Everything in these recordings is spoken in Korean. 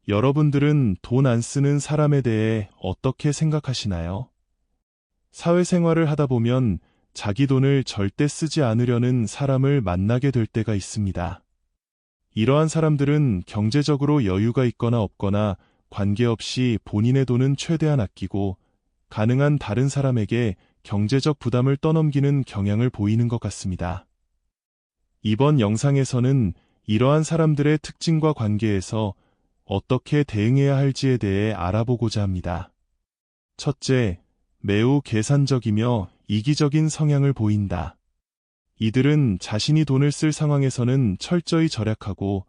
여러분들은 돈 안 쓰는 사람에 대해 어떻게 생각하시나요? 사회생활을 하다 보면 자기 돈을 절대 쓰지 않으려는 사람을 만나게 될 때가 있습니다. 이러한 사람들은 경제적으로 여유가 있거나 없거나 관계없이 본인의 돈은 최대한 아끼고 가능한 다른 사람에게 경제적 부담을 떠넘기는 경향을 보이는 것 같습니다. 이번 영상에서는 이러한 사람들의 특징과 관계에서 어떻게 대응해야 할지에 대해 알아보고자 합니다. 첫째, 매우 계산적이며 이기적인 성향을 보인다. 이들은 자신이 돈을 쓸 상황에서는 철저히 절약하고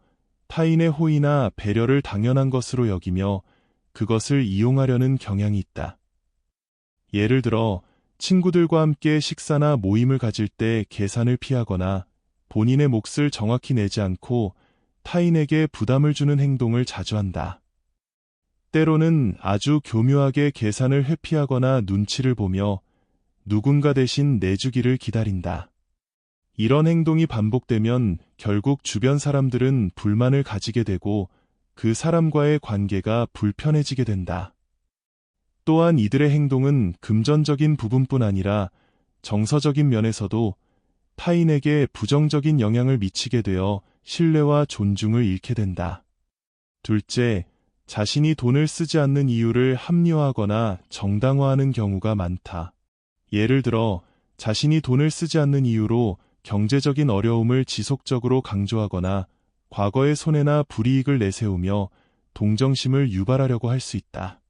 타인의 호의나 배려를 당연한 것으로 여기며 그것을 이용하려는 경향이 있다. 예를 들어 친구들과 함께 식사나 모임을 가질 때 계산을 피하거나 본인의 몫을 정확히 내지 않고 타인에게 부담을 주는 행동을 자주 한다. 때로는 아주 교묘하게 계산을 회피하거나 눈치를 보며 누군가 대신 내주기를 기다린다. 이런 행동이 반복되면 결국 주변 사람들은 불만을 가지게 되고 그 사람과의 관계가 불편해지게 된다. 또한 이들의 행동은 금전적인 부분뿐 아니라 정서적인 면에서도 타인에게 부정적인 영향을 미치게 되어 신뢰와 존중을 잃게 된다. 둘째, 자신이 돈을 쓰지 않는 이유를 합리화하거나 정당화하는 경우가 많다. 예를 들어 자신이 돈을 쓰지 않는 이유로 경제적인 어려움을 지속적으로 강조하거나 과거의 손해나 불이익을 내세우며 동정심을 유발하려고 할 수 있다.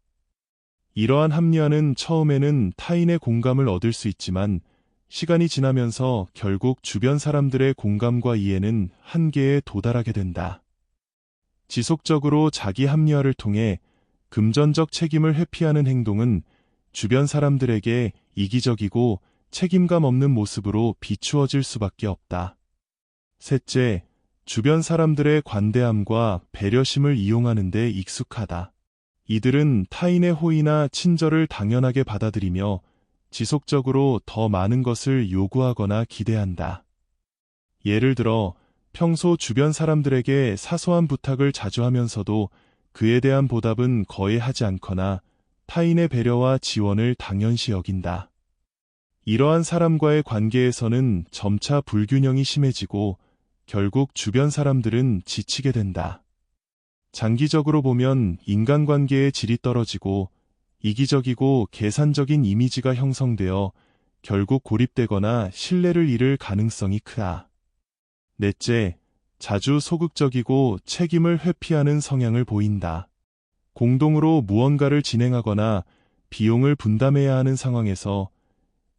이러한 합리화는 처음에는 타인의 공감을 얻을 수 있지만 시간이 지나면서 결국 주변 사람들의 공감과 이해는 한계에 도달하게 된다. 지속적으로 자기 합리화를 통해 금전적 책임을 회피하는 행동은 주변 사람들에게 이기적이고 책임감 없는 모습으로 비추어질 수밖에 없다. 셋째, 주변 사람들의 관대함과 배려심을 이용하는 데 익숙하다. 이들은 타인의 호의나 친절을 당연하게 받아들이며 지속적으로 더 많은 것을 요구하거나 기대한다. 예를 들어 평소 주변 사람들에게 사소한 부탁을 자주 하면서도 그에 대한 보답은 거의 하지 않거나 타인의 배려와 지원을 당연시 여긴다. 이러한 사람과의 관계에서는 점차 불균형이 심해지고 결국 주변 사람들은 지치게 된다. 장기적으로 보면 인간관계의 질이 떨어지고 이기적이고 계산적인 이미지가 형성되어 결국 고립되거나 신뢰를 잃을 가능성이 크다. 넷째, 자주 소극적이고 책임을 회피하는 성향을 보인다. 공동으로 무언가를 진행하거나 비용을 분담해야 하는 상황에서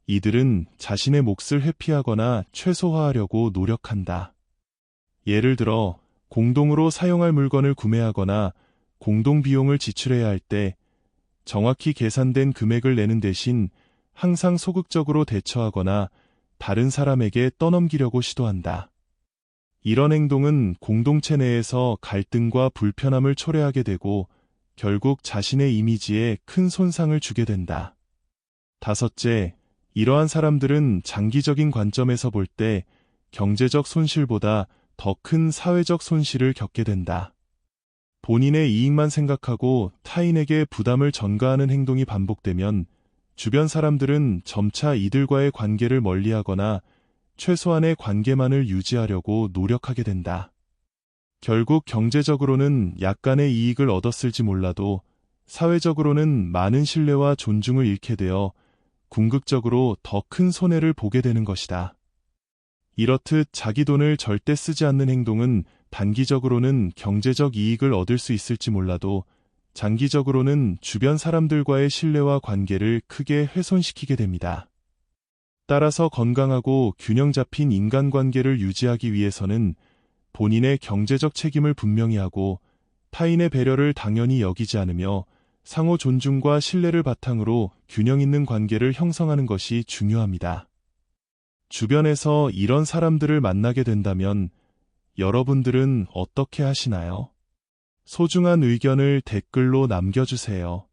이들은 자신의 몫을 회피하거나 최소화하려고 노력한다. 예를 들어 공동으로 사용할 물건을 구매하거나 공동 비용을 지출해야 할 때 정확히 계산된 금액을 내는 대신 항상 소극적으로 대처하거나 다른 사람에게 떠넘기려고 시도한다. 이런 행동은 공동체 내에서 갈등과 불편함을 초래하게 되고 결국 자신의 이미지에 큰 손상을 주게 된다. 다섯째, 이러한 사람들은 장기적인 관점에서 볼 때 경제적 손실보다 더 큰 사회적 손실을 겪게 된다. 본인의 이익만 생각하고 타인에게 부담을 전가하는 행동이 반복되면 주변 사람들은 점차 이들과의 관계를 멀리하거나 최소한의 관계만을 유지하려고 노력하게 된다. 결국 경제적으로는 약간의 이익을 얻었을지 몰라도 사회적으로는 많은 신뢰와 존중을 잃게 되어 궁극적으로 더 큰 손해를 보게 되는 것이다. 이렇듯 자기 돈을 절대 쓰지 않는 행동은 단기적으로는 경제적 이익을 얻을 수 있을지 몰라도 장기적으로는 주변 사람들과의 신뢰와 관계를 크게 훼손시키게 됩니다. 따라서 건강하고 균형 잡힌 인간관계를 유지하기 위해서는 본인의 경제적 책임을 분명히 하고 타인의 배려를 당연히 여기지 않으며 상호 존중과 신뢰를 바탕으로 균형 있는 관계를 형성하는 것이 중요합니다. 주변에서 이런 사람들을 만나게 된다면 여러분들은 어떻게 하시나요? 소중한 의견을 댓글로 남겨주세요.